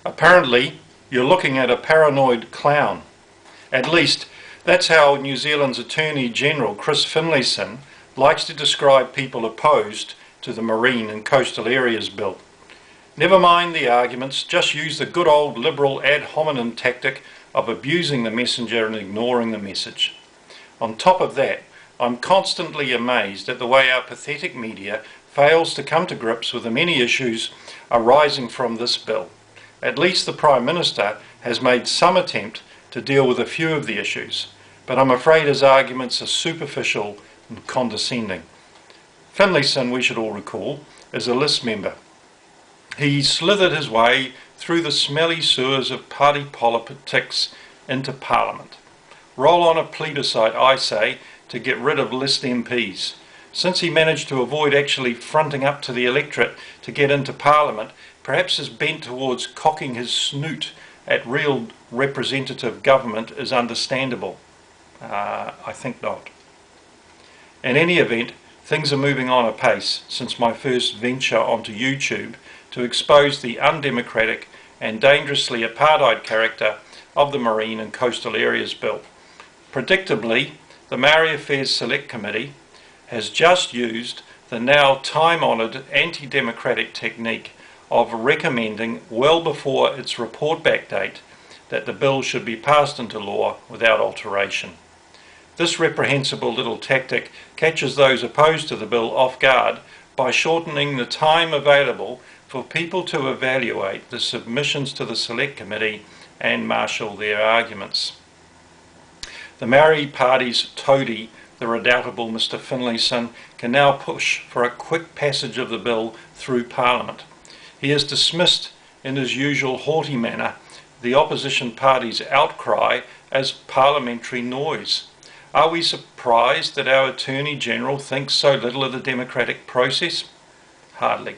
Apparently, you're looking at a paranoid clown. At least, that's how New Zealand's Attorney General Chris Finlayson likes to describe people opposed to the Marine and Coastal Areas Bill. Never mind the arguments, just use the good old liberal ad hominem tactic of abusing the messenger and ignoring the message. On top of that, I'm constantly amazed at the way our pathetic media fails to come to grips with the many issues arising from this bill. At least the Prime Minister has made some attempt to deal with a few of the issues, but I'm afraid his arguments are superficial and condescending. Finlayson, we should all recall, is a list member. He slithered his way through the smelly sewers of party politics into Parliament. Roll on a plebiscite, I say, to get rid of list MPs. Since he managed to avoid actually fronting up to the electorate to get into Parliament, perhaps his bent towards cocking his snoot at real representative government is understandable. I think not. In any event, things are moving on apace since my first venture onto YouTube to expose the undemocratic and dangerously apartheid character of the Marine and Coastal Areas Bill. Predictably, the Maori Affairs Select Committee has just used the now time-honoured anti-democratic technique of recommending well before its report back date that the bill should be passed into law without alteration. This reprehensible little tactic catches those opposed to the bill off guard by shortening the time available for people to evaluate the submissions to the Select Committee and marshal their arguments. The Maori Party's toady, the redoubtable Mr Finlayson, can now push for a quick passage of the bill through Parliament. He has dismissed, in his usual haughty manner, the opposition party's outcry as parliamentary noise. Are we surprised that our Attorney General thinks so little of the democratic process? Hardly.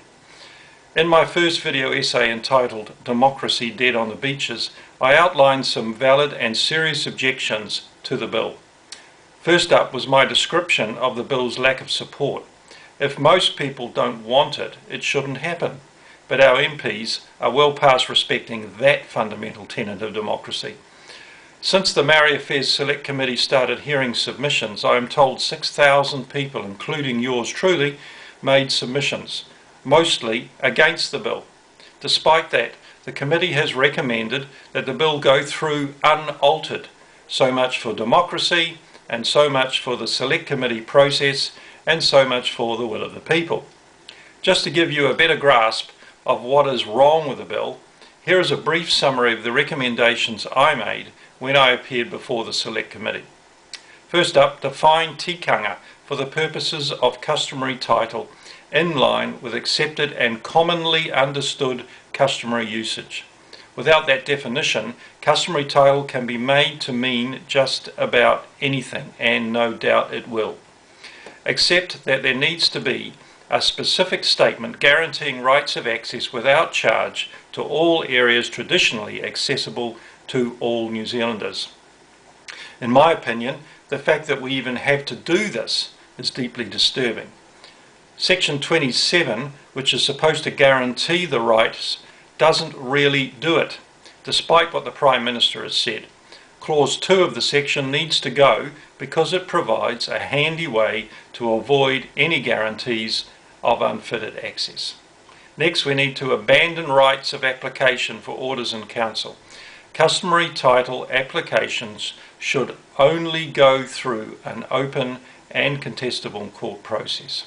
In my first video essay entitled Democracy Dead on the Beaches, I outlined some valid and serious objections to the bill. First up was my description of the bill's lack of support. If most people don't want it, it shouldn't happen. But our MPs are well past respecting that fundamental tenet of democracy. Since the Maori Affairs Select Committee started hearing submissions, I am told 6,000 people, including yours truly, made submissions, mostly against the bill. Despite that, the committee has recommended that the bill go through unaltered. So much for democracy, and so much for the Select Committee process, and so much for the will of the people. Just to give you a better grasp of what is wrong with the bill, here is a brief summary of the recommendations I made when I appeared before the Select Committee. First up, define tikanga for the purposes of customary title in line with accepted and commonly understood customary usage. Without that definition, customary title can be made to mean just about anything, and no doubt it will. Except that there needs to be a specific statement guaranteeing rights of access without charge to all areas traditionally accessible to all New Zealanders. In my opinion, the fact that we even have to do this is deeply disturbing. Section 27, which is supposed to guarantee the rights, doesn't really do it, despite what the Prime Minister has said. Clause 2 of the section needs to go because it provides a handy way to avoid any guarantees of unfitted access. Next, we need to abandon rights of application for orders in council. Customary title applications should only go through an open and contestable court process.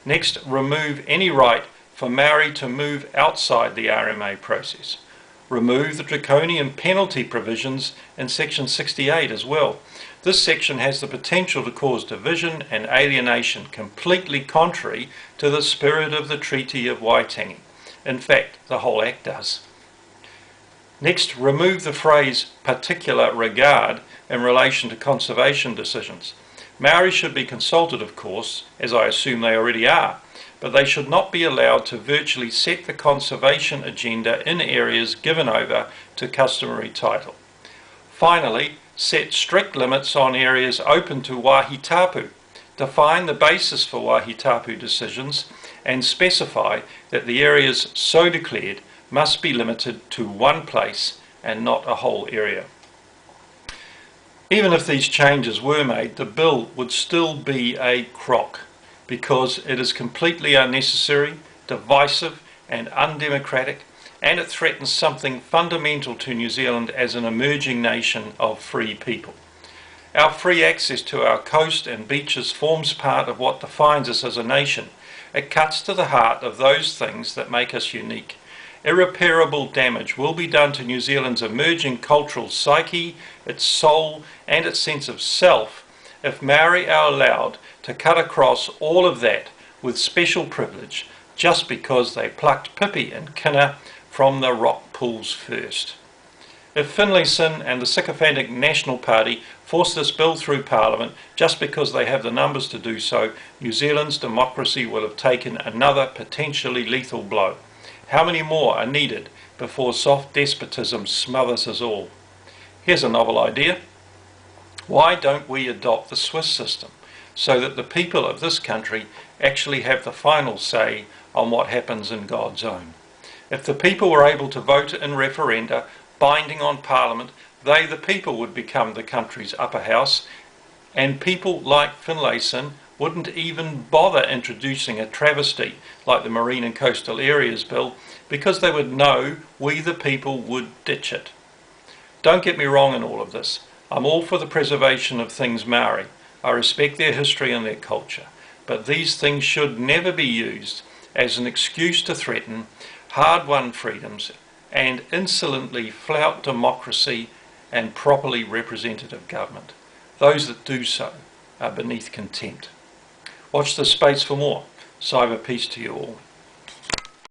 Next, remove any right for Maori to move outside the RMA process. Remove the draconian penalty provisions in section 68 as well. This section has the potential to cause division and alienation, completely contrary to the spirit of the Treaty of Waitangi. In fact, the whole Act does. Next, remove the phrase particular regard in relation to conservation decisions. Maori should be consulted, of course, as I assume they already are, but they should not be allowed to virtually set the conservation agenda in areas given over to customary title. Finally, set strict limits on areas open to wāhi tapu. Define the basis for wāhi tapu decisions and specify that the areas so declared must be limited to one place and not a whole area. Even if these changes were made, the bill would still be a crock because it is completely unnecessary, divisive and undemocratic, and it threatens something fundamental to New Zealand as an emerging nation of free people. Our free access to our coast and beaches forms part of what defines us as a nation. It cuts to the heart of those things that make us unique. Irreparable damage will be done to New Zealand's emerging cultural psyche, its soul and its sense of self if Maori are allowed to cut across all of that with special privilege just because they plucked pipi and kina from the rock pools first. If Finlayson and the sycophantic National Party force this bill through Parliament just because they have the numbers to do so, New Zealand's democracy will have taken another potentially lethal blow. How many more are needed before soft despotism smothers us all? Here's a novel idea. Why don't we adopt the Swiss system so that the people of this country actually have the final say on what happens in God's own? If the people were able to vote in referenda binding on Parliament, they, the people, would become the country's upper house, and people like Finlayson wouldn't even bother introducing a travesty like the Marine and Coastal Areas Bill because they would know we, the people, would ditch it. Don't get me wrong in all of this. I'm all for the preservation of things Maori. I respect their history and their culture. But these things should never be used as an excuse to threaten hard-won freedoms and insolently flout democracy and properly representative government. Those that do so are beneath contempt. Watch this space for more. Cyber peace to you all.